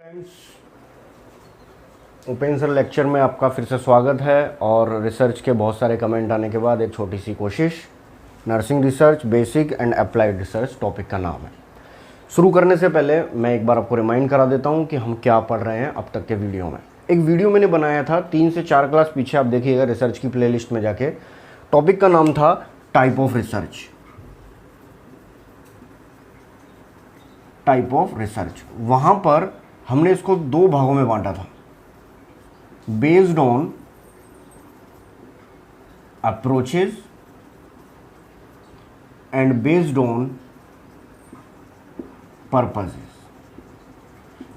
Friends, Upendra sir lecture में आपका फिर से स्वागत है। और रिसर्च के बहुत सारे कमेंट आने के बाद एक छोटी सी कोशिश, nursing research basic and applied research topic का नाम है। शुरू करने से पहले मैं एक बार आपको रिमाइंड करा देता हूं कि हम क्या पढ़ रहे हैं अब तक के वीडियो में। एक वीडियो मैंने बनाया था 3 से 4 क्लास पीछे, आप देखिएगा रिसर्च की प्लेलिस्ट में जाके। टॉपिक का नाम था type of research. Type of research, वहाँ पर हमने इसको 2 भागों में बांटा था, based on approaches and based on purposes.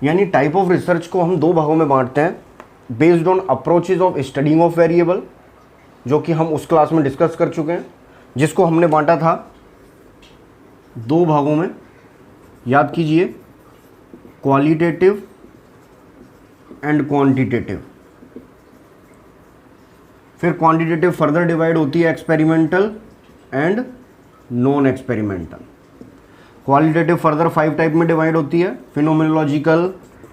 यानी टाइप ऑफ रिसर्च को हम 2 भागों में बांटते हैं, based on approaches of studying of variable, जो कि हम उस क्लास में डिस्कस कर चुके हैं, जिसको हमने बांटा था 2 भागों में। याद कीजिए, क्वालिटेटिव एंड क्वांटिटेटिव। फिर क्वांटिटेटिव फर्दर डिवाइड होती है experimental and non experimental. Qualitative further 5 type में डिवाइड होती है, phenomenological,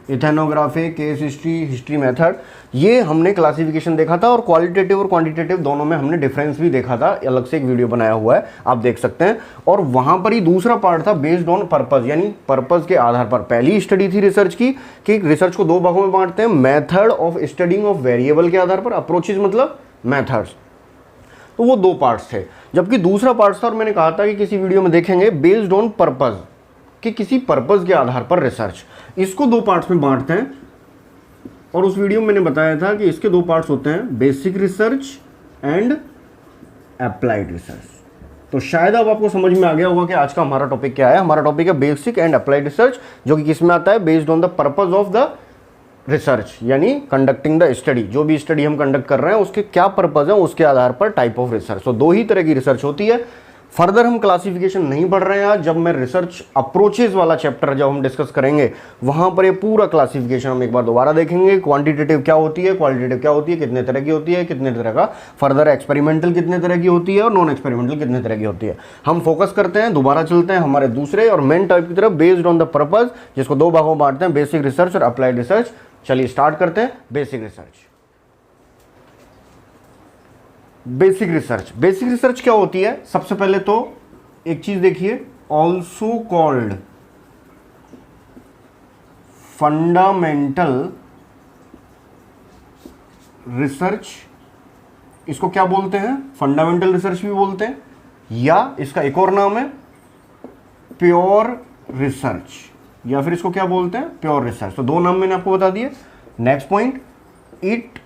ethnographic, case history, history method. ये हमने क्लासिफिकेशन देखा था, और क्वालिटेटिव और क्वांटिटेटिव दोनों में हमने डिफरेंस भी देखा था। अलग से एक वीडियो बनाया हुआ है, आप देख सकते हैं। और वहां पर ही दूसरा पार्ट था बेस्ड ऑन पर्पस, यानी पर्पस के आधार पर। पहली स्टडी थी रिसर्च की कि रिसर्च को 2 भागों में बांटते हैं, method of studying of variable के आधार पर, अप्रोचेज मतलब मेथड्स। तो वो 2 पार्ट्स थे। जबकि दूसरा पार्ट था, और मैंने कहा था कि किसी वीडियो में देखेंगे, बेस्ड ऑन पर्पस, कि किसी पर्पस के आधार पर रिसर्च। इसको 2 पार्ट्स में बांटते हैं। और उस वीडियो में मैंने बताया था कि इसके 2 पार्ट्स होते हैं, basic research and applied research. तो शायद अब आपको समझ में आ गया होगा कि आज का हमारा टॉपिक क्या है। हमारा टॉपिक है बेसिक एंड अप्लाइड रिसर्च, जो कि किस में आता है, based on the purpose of the research, यानी कंडक्टिंग द स्टडी। जो भी स्टडी हम कंडक्ट कर रहे हैं उसके क्या पर्पस है, उसके आधार पर टाइप ऑफ रिसर्च। तो 2 ही तरह की रिसर्च होती है। फर्दर हम क्लासिफिकेशन नहीं पढ़ रहे हैं आज। जब मैं रिसर्च अप्रोचेज वाला चैप्टर जब हम डिस्कस करेंगे, वहां पर ये पूरा क्लासिफिकेशन हम एक बार दोबारा देखेंगे। क्वांटिटेटिव क्या होती है, क्वालिटेटिव क्या होती है, कितने तरह की होती है, कितने तरह का, फर्दर एक्सपेरिमेंटल कितने तरह की होती है, और नॉन एक्सपेरिमेंटल कितने तरह की होती है। हम फोकस करते हैं, दोबारा चलते हैं हमारे दूसरे और मेन टाइप की तरफ, बेस्ड ऑन द पर्पस, जिसको 2 भागों में बांटते हैं, बेसिक रिसर्च और अप्लाइड रिसर्च। चलिए स्टार्ट करते हैं basic research. Basic research, basic research क्या होती है? सबसे पहले तो एक चीज देखिए, ऑल्सो कॉल्ड फंडामेंटल रिसर्च। इसको क्या बोलते हैं? फंडामेंटल रिसर्च भी बोलते हैं, या इसका एक और नाम है प्योर रिसर्च, या फिर इसको क्या बोलते हैं, प्योर रिसर्च। तो 2 नाम मैंने आपको बता दिए। Next point, it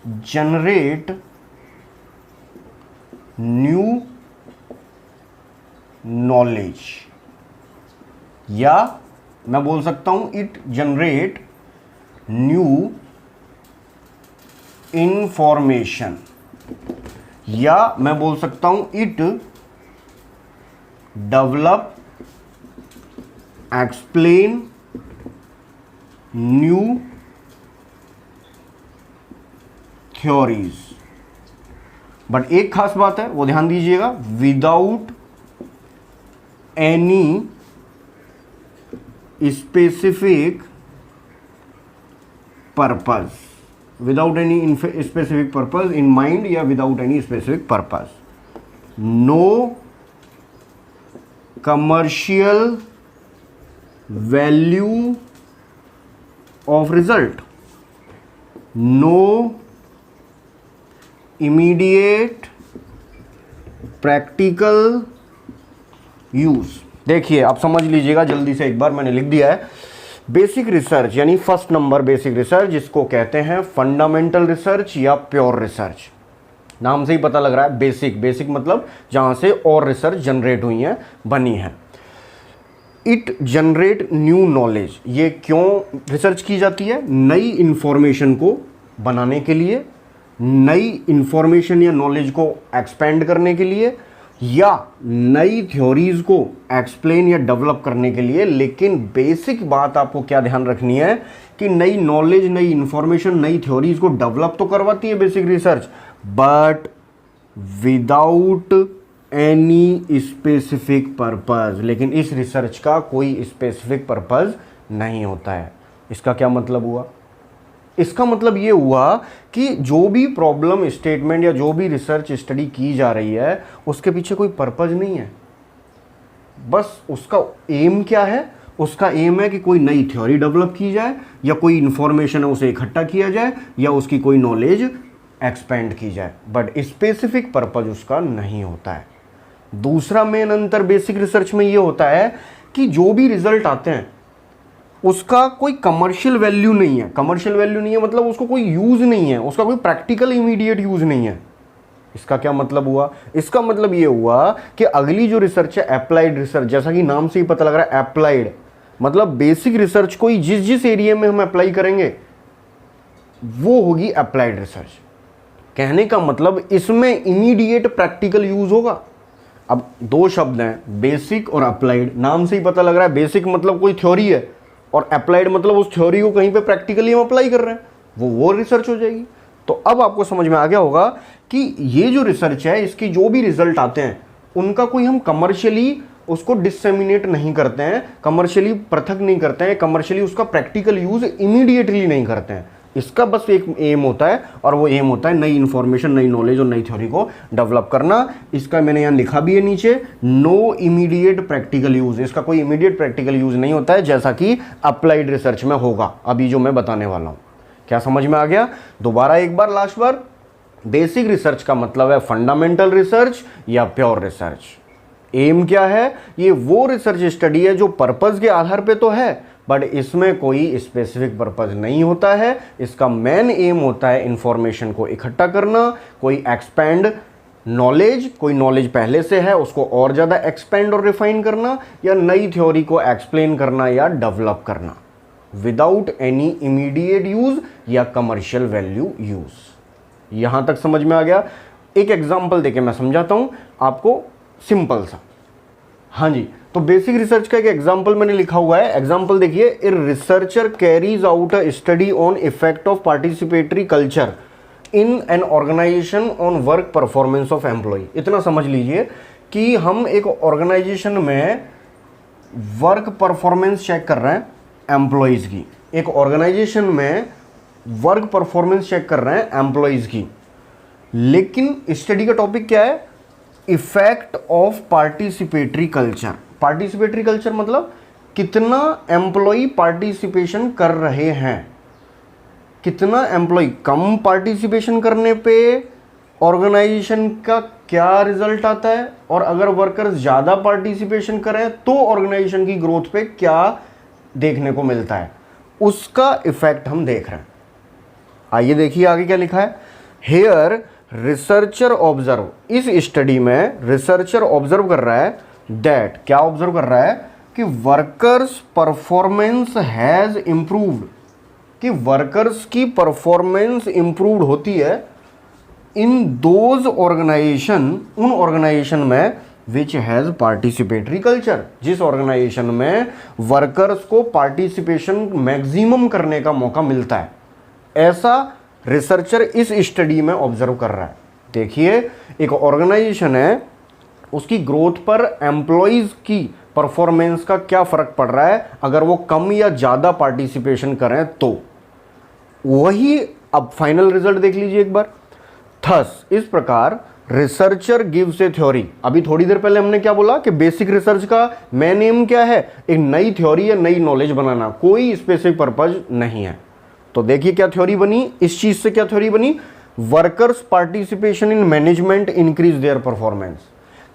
generate new knowledge, या मैं बोल सकता हूं इट जनरेट न्यू इंफॉर्मेशन, या मैं बोल सकता हूं it develop, explain new theories. But एक खास बात है, वो ध्यान दीजिएगा, without any specific purpose, without any specific purpose in mind, या without any specific purpose. No commercial value of result, no immediate practical use. देखिए आप समझ लीजिएगा जल्दी से एक बार, मैंने लिख दिया है बेसिक रिसर्च, यानी फर्स्ट नंबर बेसिक रिसर्च, जिसको कहते हैं फंडामेंटल रिसर्च या प्योर रिसर्च। नाम से ही पता लग रहा है बेसिक, बेसिक मतलब जहां से और रिसर्च जनरेट हुई है, बनी है। इट जनरेट न्यू नॉलेज, ये क्यों रिसर्च की जाती है? नई इंफॉर्मेशन को बनाने के लिए, नई इंफॉर्मेशन या नॉलेज को एक्सपेंड करने के लिए, या नई थ्योरीज को एक्सप्लेन या डेवलप करने के लिए। लेकिन बेसिक बात आपको क्या ध्यान रखनी है कि नई नॉलेज, नई इंफॉर्मेशन, नई थ्योरीज को डेवलप तो करवाती है basic research, but without any specific purpose. लेकिन इस रिसर्च का कोई स्पेसिफिक पर्पस नहीं होता है। इसका क्या मतलब हुआ? इसका मतलब ये हुआ कि जो भी प्रॉब्लम स्टेटमेंट या जो भी रिसर्च स्टडी की जा रही है उसके पीछे कोई पर्पज नहीं है। बस उसका एम क्या है? उसका एम है कि कोई नई थ्योरी डेवलप की जाए या कोई इंफॉर्मेशन है उसे इकट्ठा किया जाए या उसकी कोई नॉलेज एक्सपेंड की जाए, बट स्पेसिफिक पर्पज उसका नहीं होता है। दूसरा मेन अंतर बेसिक रिसर्च में ये होता है कि जो भी रिजल्ट आते हैं उसका कोई कमर्शियल वैल्यू नहीं है। कमर्शियल वैल्यू नहीं है मतलब उसको कोई यूज नहीं है, उसका कोई प्रैक्टिकल इमीडिएट यूज नहीं है। इसका क्या मतलब हुआ? इसका मतलब ये हुआ कि अगली जो रिसर्च है अप्लाइड रिसर्च, जैसा कि नाम से ही पता लग रहा है अप्लाइड, मतलब बेसिक रिसर्च को जिस जिस एरिया में हम अप्लाई करेंगे वो होगी अप्लाइड रिसर्च। कहने का मतलब इसमें इमीडिएट प्रैक्टिकल यूज होगा। अब दो शब्द हैं, बेसिक और अप्लाइड। नाम से ही पता लग रहा है बेसिक मतलब कोई थ्योरी है और अप्लाइड मतलब उस थ्योरी को कहीं पे प्रैक्टिकली हम अप्लाई कर रहे हैं, वो रिसर्च हो जाएगी। तो अब आपको समझ में आ गया होगा कि ये जो रिसर्च है इसकी जो भी रिजल्ट आते हैं उनका कोई हम कमर्शियली उसको डिसेमिनेट नहीं करते हैं, कमर्शियली पृथक नहीं करते हैं, कमर्शियली उसका प्रैक्टिकल यूज इमीडिएटली नहीं करते हैं। इसका बस एक एम होता है और वो एम होता है नई इंफॉर्मेशन, नई नॉलेज और नई थ्योरी को डेवलप करना। इसका मैंने यहाँ लिखा भी है नीचे, नो इमीडिएट प्रैक्टिकल यूज। इसका कोई इमीडिएट प्रैक्टिकल यूज नहीं होता है जैसा कि अप्लाइड रिसर्च में होगा अभी जो मैं बताने वाला हूँ। क्या समझ में आ गया? दोबारा एक बार, लास्ट बार, बेसिक रिसर्च का मतलब है फंडामेंटल रिसर्च या प्योर रिसर्च। एम क्या है? ये वो रिसर्च स्टडी है जो पर्पस के आधार पे तो है बट इसमें कोई स्पेसिफिक पर्पस नहीं होता है। इसका मेन एम होता है इंफॉर्मेशन को इकट्ठा करना, कोई एक्सपेंड नॉलेज, कोई नॉलेज पहले से है उसको और ज़्यादा एक्सपेंड और रिफाइन करना, या नई थ्योरी को एक्सप्लेन करना या डेवलप करना विदाउट एनी इमीडिएट यूज या कमर्शियल वैल्यू यूज। यहां तक समझ में आ गया? एक एग्जांपल देके मैं समझाता हूं आपको, सिंपल सा। हाँ जी, तो बेसिक रिसर्च का एक एग्जांपल मैंने लिखा हुआ है। एग्जांपल देखिए, a researcher carries out a study on effect of participatory culture in an organisation on work performance of employ. इतना समझ लीजिए कि हम एक ऑर्गेनाइजेशन में वर्क परफॉर्मेंस चेक कर रहे हैं एम्प्लॉयज की, एक ऑर्गेनाइजेशन में वर्क परफॉर्मेंस चेक कर रहे हैं एम्प्लॉयज की, लेकिन स्टडी का टॉपिक क्या है? Effect of participatory culture. Participatory culture मतलब कितना एम्प्लॉय पार्टिसिपेशन कर रहे हैं, कितना एम्प्लॉय कम पार्टिसिपेशन करने पे ऑर्गेनाइजेशन का क्या रिजल्ट आता है, और अगर वर्कर्स ज़्यादा पार्टिसिपेशन करें तो ऑर्गेनाइजेशन की ग्रोथ पे क्या देखने को मिलता है, उसका इफेक्ट हम देख रहे हैं। आइए देखिए आगे क्या लिखा है। हेयर रिसर्चर ऑब्जर्व, इस स्टडी में रिसर्चर ऑब्जर्व कर रहा है दैट, क्या ऑब्जर्व कर रहा है कि वर्कर्स परफॉर्मेंस हैज इंप्रूव्ड, कि वर्कर्स की परफॉर्मेंस इंप्रूव्ड होती है इन दोज ऑर्गेनाइजेशन, उन ऑर्गेनाइजेशन में विच हैज पार्टिसिपेटरी कल्चर, जिस ऑर्गेनाइजेशन में वर्कर्स को पार्टिसिपेशन मैक्सिमम करने का मौका मिलता है। ऐसा रिसर्चर इस स्टडी में ऑब्जर्व कर रहा है। देखिए, एक ऑर्गेनाइजेशन है, उसकी ग्रोथ पर एम्प्लॉयज की परफॉर्मेंस का क्या फर्क पड़ रहा है अगर वो कम या ज़्यादा पार्टिसिपेशन करें तो। वही अब फाइनल रिजल्ट देख लीजिए एक बार। थस, इस प्रकार रिसर्चर गिव्स ए थ्योरी। अभी थोड़ी देर पहले हमने क्या बोला कि बेसिक रिसर्च का मेन एम क्या है? एक नई थ्योरी या नई नॉलेज बनाना, कोई स्पेसिफिक पर्पज नहीं है। तो देखिए क्या थ्योरी बनी, इस चीज से क्या थ्योरी बनी? Workers participation in management increase their performance,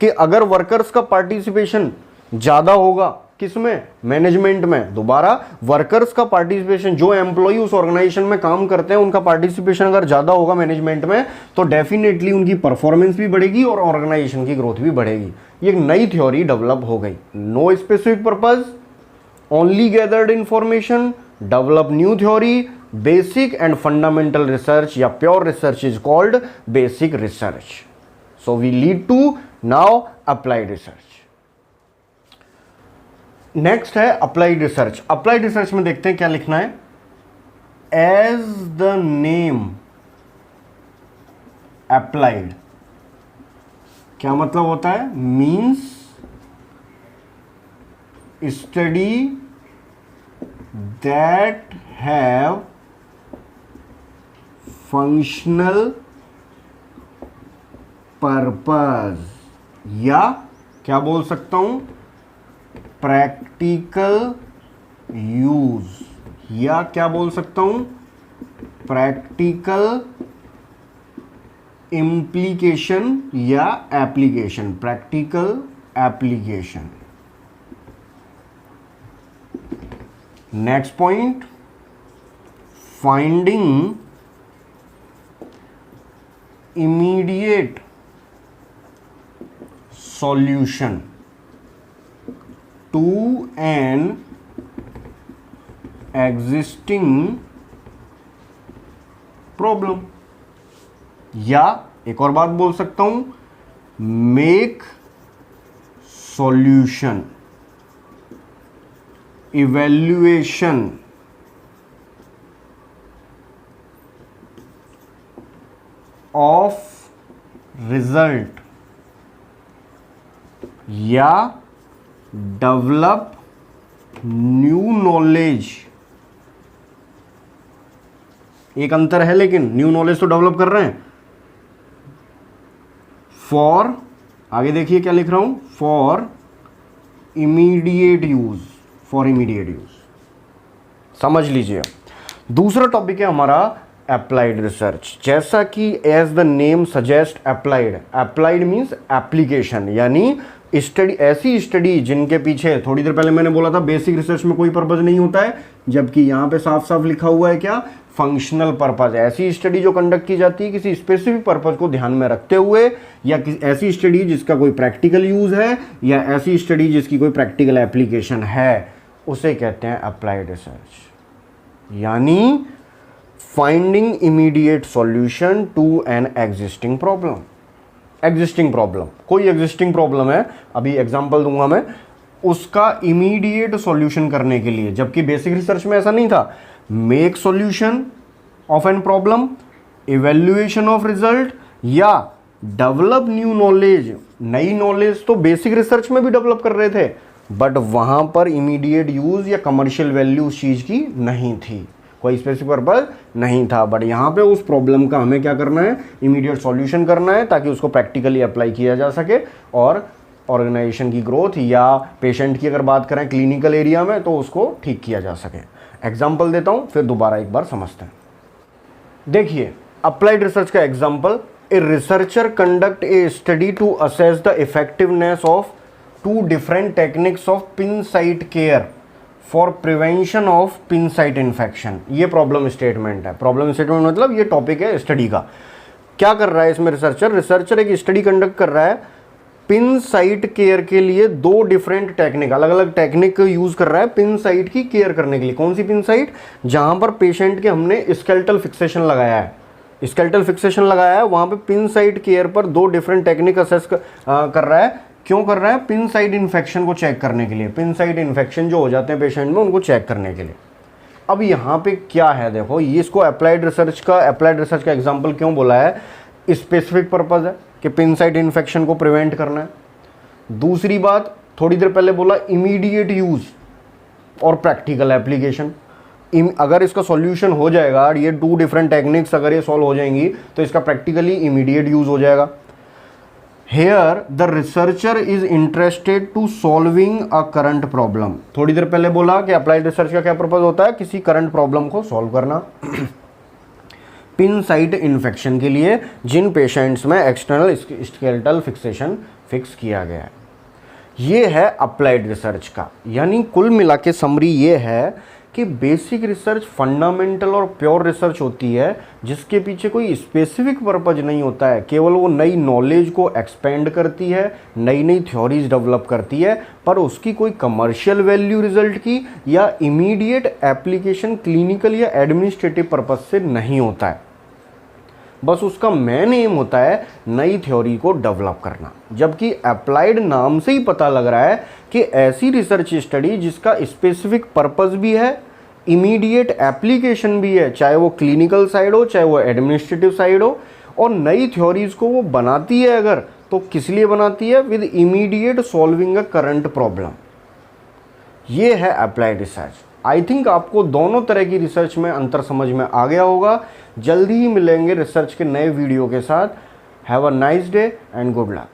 कि अगर वर्कर्स का पार्टिसिपेशन ज्यादा होगा किसमें? मैनेजमेंट में। दोबारा, वर्कर्स का पार्टिसिपेशन, जो एम्प्लॉय उस ऑर्गेनाइजेशन में काम करते हैं उनका पार्टिसिपेशन अगर ज्यादा होगा मैनेजमेंट में तो डेफिनेटली उनकी परफॉर्मेंस भी बढ़ेगी और ऑर्गेनाइजेशन की ग्रोथ भी बढ़ेगी। ये एक नई थ्योरी डेवलप हो गई। No specific purpose, only gathered information, develop new theory. Basic and fundamental research या pure research is called basic research. So we lead to now applied research. Next है अप्लाइड रिसर्च। अप्लाइड रिसर्च में देखते हैं क्या लिखना है। As the name applied, क्या मतलब होता है? Means study that have functional purpose, या क्या बोल सकता हूं, प्रैक्टिकल यूज, या क्या बोल सकता हूं, प्रैक्टिकल इम्प्लीकेशन या application, practical application. Next point, finding immediate solution to an existing problem, या एक और बात बोल सकता हूं, make solution, evaluation of result, या डेवलप न्यू नॉलेज। एक अंतर है, लेकिन न्यू नॉलेज तो डेवलप कर रहे हैं। फॉर, आगे देखिए क्या लिख रहा हूं, for immediate use, for immediate use. समझ लीजिए, दूसरा टॉपिक है हमारा अप्लाइड रिसर्च। जैसा कि as the name suggest applied, applied means application, यानी स्टडी, ऐसी स्टडी जिनके पीछे, थोड़ी देर पहले मैंने बोला था बेसिक रिसर्च में कोई पर्पज नहीं होता है, जबकि यहां पे साफ साफ लिखा हुआ है क्या, फंक्शनल पर्पज। ऐसी स्टडी जो कंडक्ट की जाती है किसी स्पेसिफिक पर्पज को ध्यान में रखते हुए, या ऐसी स्टडी जिसका कोई प्रैक्टिकल यूज है, या ऐसी स्टडी जिसकी कोई प्रैक्टिकल एप्लीकेशन है, उसे कहते हैं अप्लाइड रिसर्च। यानी finding immediate solution to an existing problem. Existing problem, कोई एग्जिस्टिंग प्रॉब्लम है, अभी एग्जांपल दूंगा मैं, उसका इमीडिएट सॉल्यूशन करने के लिए, जबकि बेसिक रिसर्च में ऐसा नहीं था। Make solution of an problem, evaluation of result, या डेवलप न्यू नॉलेज। नई नॉलेज तो बेसिक रिसर्च में भी डेवलप कर रहे थे, बट वहां पर इमीडिएट यूज या कमर्शियल वैल्यू उस चीज की नहीं थी, कोई स्पेसिफिक पर्पज नहीं था। बट यहाँ पे उस प्रॉब्लम का हमें क्या करना है, इमीडिएट सॉल्यूशन करना है, ताकि उसको प्रैक्टिकली अप्लाई किया जा सके और ऑर्गेनाइजेशन की ग्रोथ या पेशेंट की अगर बात करें क्लिनिकल एरिया में, तो उसको ठीक किया जा सके। एग्जाम्पल देता हूँ, फिर दोबारा एक बार समझते हैं। देखिए अप्लाइड रिसर्च का example, a researcher conduct a study to assess the effectiveness of two different techniques of pin site care for prevention of pin site infection. ये प्रॉब्लम स्टेटमेंट है। प्रॉब्लम स्टेटमेंट मतलब ये टॉपिक है study का। क्या कर रहा है इसमें रिसर्चर एक स्टडी कंडक्ट कर रहा है, पिन साइट केयर के लिए दो डिफरेंट टेक्निक, अलग अलग टेक्निक यूज कर रहा है पिन साइट की केयर करने के लिए। कौन सी पिन साइट, जहां पर पेशेंट के हमने स्केलेटल फिक्सेशन लगाया है, स्केलेटल फिक्सेशन लगाया है, वहां पे पिन साइट केयर पर दो डिफरेंट टेक्निक असेस कर रहा है। क्यों कर रहा है, पिन साइट इन्फेक्शन को चेक करने के लिए, पिन साइट इन्फेक्शन जो हो जाते हैं पेशेंट में उनको चेक करने के लिए। अब यहाँ पे क्या है, देखो ये इसको अप्लाइड रिसर्च का एग्जांपल क्यों बोला है, स्पेसिफिक पर्पस है कि पिन साइट इन्फेक्शन को प्रिवेंट करना है। दूसरी बात, थोड़ी देर पहले बोला इमीडिएट यूज और प्रैक्टिकल एप्लीकेशन। अगर इसका सॉल्यूशन हो जाएगा, ये टू डिफरेंट टेक्निक्स अगर ये सॉल्व हो जाएंगी, तो इसका प्रैक्टिकली इमीडिएट यूज हो जाएगा। Here the researcher is interested to solving a current problem। थोड़ी देर पहले बोला कि अप्लाइड रिसर्च का क्या पर्पज होता है, किसी करंट प्रॉब्लम को सॉल्व करना। पिन साइट इन्फेक्शन के लिए जिन पेशेंट्स में एक्सटर्नल स्केलेटल फिक्सेशन फिक्स किया गया है, ये है अप्लाइड रिसर्च का। यानी कुल मिला के समरी ये है कि बेसिक रिसर्च फंडामेंटल और प्योर रिसर्च होती है, जिसके पीछे कोई स्पेसिफिक पर्पज नहीं होता है, केवल वो नई नॉलेज को एक्सपेंड करती है, नई नई थ्योरीज डेवलप करती है, पर उसकी कोई कमर्शियल वैल्यू रिजल्ट की या इमीडिएट एप्लीकेशन क्लिनिकल या एडमिनिस्ट्रेटिव पर्पज से नहीं होता है। बस उसका मेन एम होता है नई थ्योरी को डेवलप करना। जबकि अप्लाइड नाम से ही पता लग रहा है कि ऐसी रिसर्च स्टडी जिसका स्पेसिफिक पर्पस भी है, इमीडिएट एप्लीकेशन भी है, चाहे वो क्लिनिकल साइड हो चाहे वो एडमिनिस्ट्रेटिव साइड हो, और नई थ्योरीज को वो बनाती है अगर, तो किस लिए बनाती है, with immediate solving a current problem. ये है अप्लाइड रिसर्च। आई थिंक आपको दोनों तरह की रिसर्च में अंतर समझ में आ गया होगा। जल्दी ही मिलेंगे रिसर्च के नए वीडियो के साथ। Have a nice day and good luck.